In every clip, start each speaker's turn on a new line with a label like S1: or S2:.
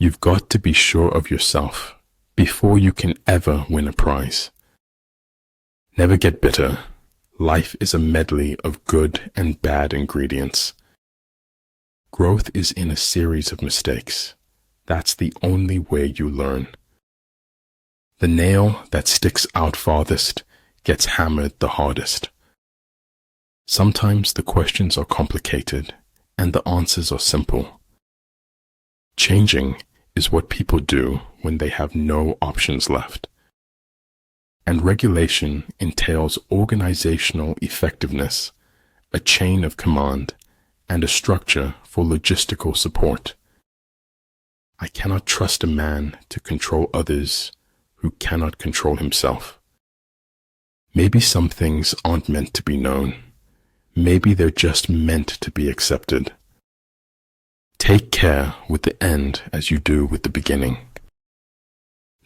S1: You've got to be sure of yourself before you can ever win a prize. Never get bitter. Life is a medley of good and bad ingredients. Growth is in a series of mistakes. That's the only way you learn. The nail that sticks out farthest gets hammered the hardest. Sometimes the questions are complicated and the answers are simple. Changing is what people do when they have no options left. And regulation entails organizational effectiveness, a chain of command, and a structure for logistical support. I cannot trust a man to control others who cannot control himself. Maybe some things aren't meant to be known. Maybe they're just meant to be accepted. Take care with the end as you do with the beginning.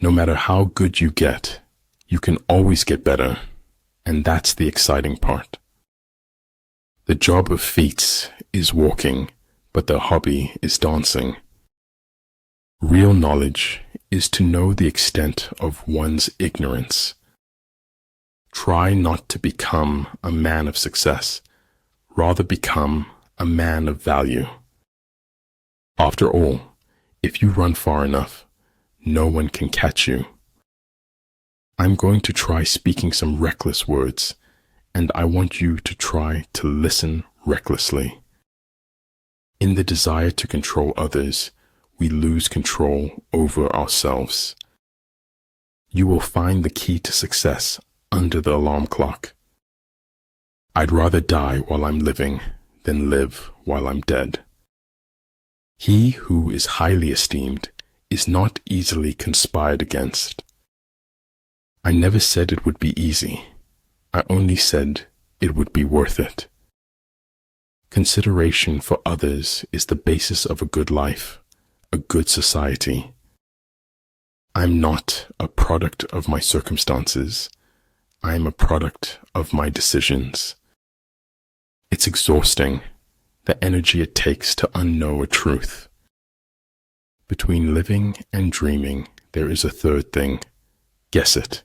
S1: No matter how good you get, you can always get better, and that's the exciting part. The job of feats is walking, but the hobby is dancing. Real knowledge is to know the extent of one's ignorance. Try not to become a man of success, rather become a man of value. After all, if you run far enough, no one can catch you. I'm going to try speaking some reckless words, and I want you to try to listen recklessly. In the desire to control others, we lose control over ourselves. You will find the key to success under the alarm clock. I'd rather die while I'm living than live while I'm dead. He who is highly esteemed is not easily conspired against. I never said it would be easy. I only said it would be worth it. Consideration for others is the basis of a good life, a good society. I'm not a product of my circumstances. I am a product of my decisions. It's exhausting, the energy it takes to unknow a truth. Between living and dreaming, there is a third thing. Guess it.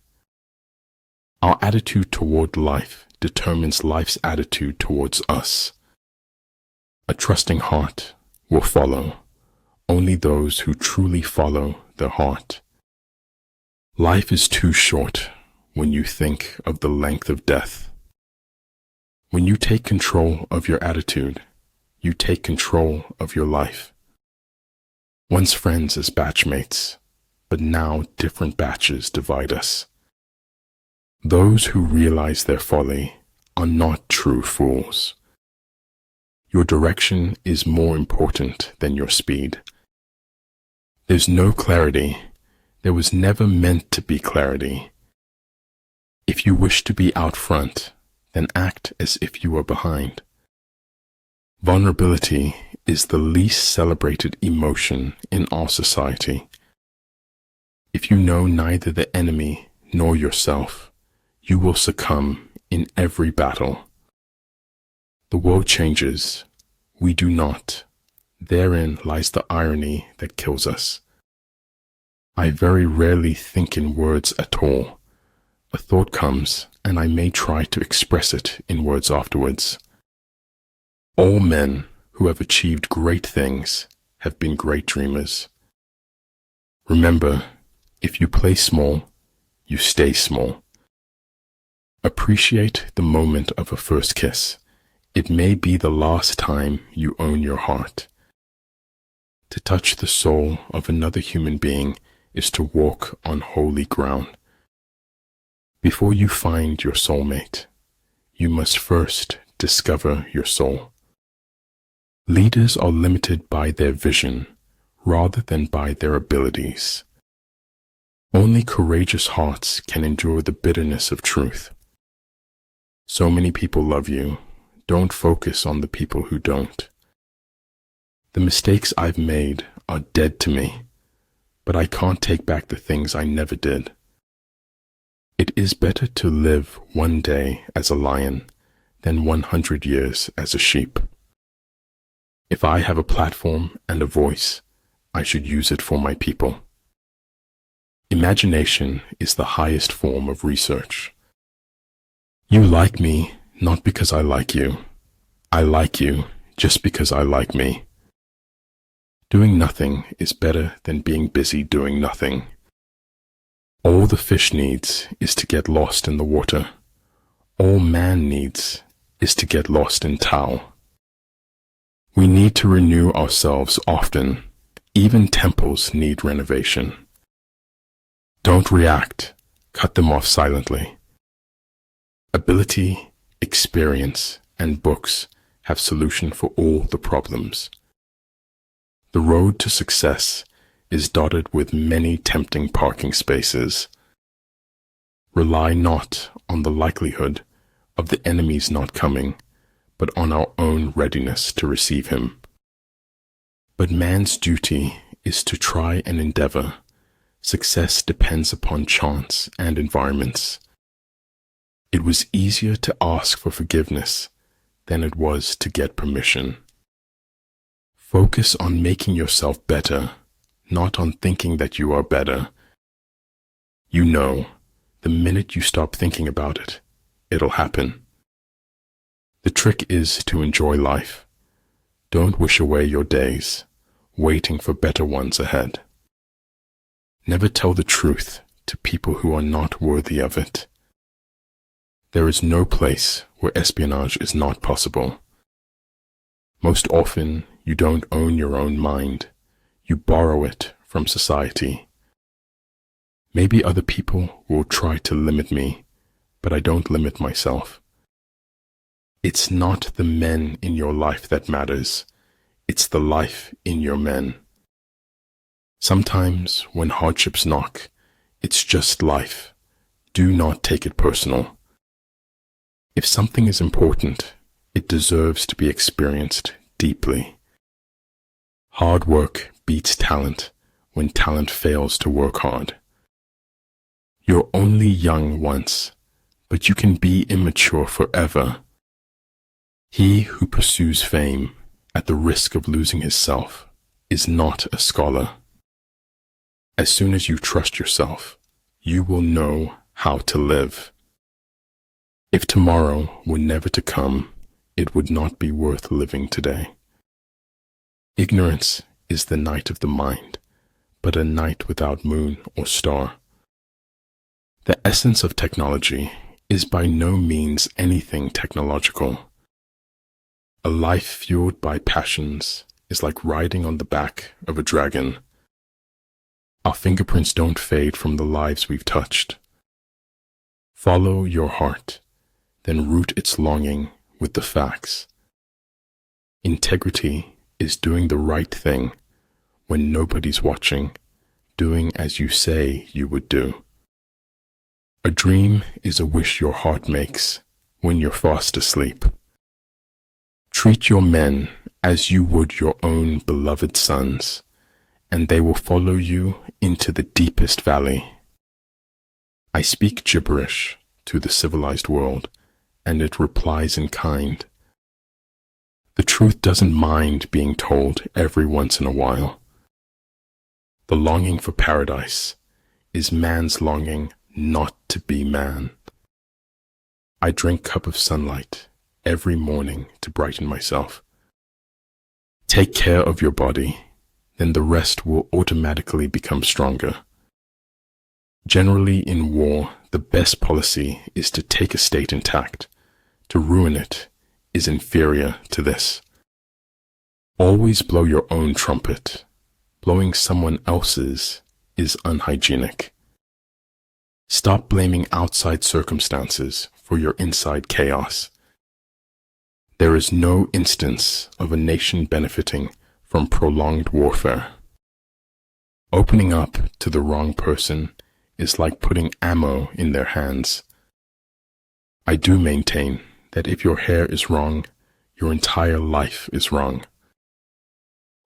S1: Our attitude toward life determines life's attitude towards us. A trusting heart will follow only those who truly follow their heart. Life is too short when you think of the length of death. When you take control of your attitude, you take control of your life. Once friends as batchmates, but now different batches divide us. Those who realize their folly are not true fools. Your direction is more important than your speed. There's no clarity. There was never meant to be clarity. If you wish to be out front, then act as if you are behind. Vulnerability is the least celebrated emotion in our society. If you know neither the enemy nor yourself, you will succumb in every battle. The world changes. We do not. Therein lies the irony that kills us. I very rarely think in words at all. A thought comes, and I may try to express it in words afterwards. All men who have achieved great things have been great dreamers. Remember, if you play small, you stay small. Appreciate the moment of a first kiss. It may be the last time you own your heart. To touch the soul of another human being is to walk on holy ground. Before you find your soulmate, you must first discover your soul. Leaders are limited by their vision rather than by their abilities. Only courageous hearts can endure the bitterness of truth. So many people love you. Don't focus on the people who don't. The mistakes I've made are dead to me, but I can't take back the things I never did. It is better to live one day as a lion than 100 years as a sheep. If I have a platform and a voice, I should use it for my people. Imagination is the highest form of research. You like me not because I like you. I like you just because I like me. Doing nothing is better than being busy doing nothing. All the fish needs is to get lost in the water. All man needs is to get lost in Tao. We need to renew ourselves often. Even temples need renovation. Don't react. Cut them off silently. Ability, experience, and books have solution for all the problems. The road to success is dotted with many tempting parking spaces. Rely not on the likelihood of the enemy's not coming, but on our own readiness to receive him. But man's duty is to try and endeavor. Success depends upon chance and environments. It was easier to ask for forgiveness than it was to get permission. Focus on making yourself better, not on thinking that you are better. You know, the minute you stop thinking about it, it'll happen. The trick is to enjoy life. Don't wish away your days, waiting for better ones ahead. Never tell the truth to people who are not worthy of it. There is no place where espionage is not possible. Most often, you don't own your own mind. You borrow it from society. Maybe other people will try to limit me, but I don't limit myself. It's not the men in your life that matters. It's the life in your men. Sometimes, when hardships knock, it's just life. Do not take it personal. If something is important, it deserves to be experienced deeply. Hard work beats talent when talent fails to work hard. You're only young once, but you can be immature forever. He who pursues fame at the risk of losing his self is not a scholar. As soon as you trust yourself, you will know how to live. If tomorrow were never to come, it would not be worth living today. Ignorance is the night of the mind, but a night without moon or star. The essence of technology is by no means anything technological. A life fueled by passions is like riding on the back of a dragon. Our fingerprints don't fade from the lives we've touched. Follow your heart, then root its longing with the facts. Integrity is doing the right thing when nobody's watching, doing as you say you would do. A dream is a wish your heart makes when you're fast asleep. Treat your men as you would your own beloved sons, and they will follow you into the deepest valley. I speak gibberish to the civilized world, and it replies in kind. The truth doesn't mind being told every once in a while. The longing for paradise is man's longing not to be man. I drink a cup of sunlight every morning to brighten myself. Take care of your body, then the rest will automatically become stronger. Generally in war, the best policy is to take a state intact. To ruin it is inferior to this. Always blow your own trumpet. Blowing someone else's is unhygienic. Stop blaming outside circumstances for your inside chaos. There is no instance of a nation benefiting from prolonged warfare. Opening up to the wrong person is like putting ammo in their hands. I do maintain that if your hair is wrong, your entire life is wrong.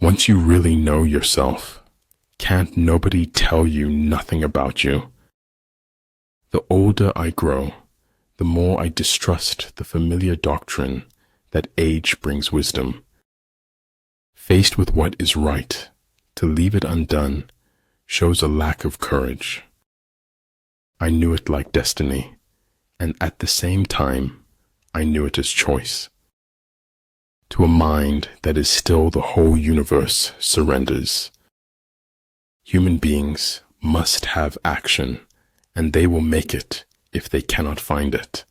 S1: Once you really know yourself, can't nobody tell you nothing about you. The older I grow, the more I distrust the familiar doctrine that age brings wisdom. Faced with what is right, To leave it undone shows a lack of courage. I knew it like destiny, and at the same time, I knew it as choice. To a mind that is still the whole universe surrenders. Human beings must have action, and they will make it if they cannot find it.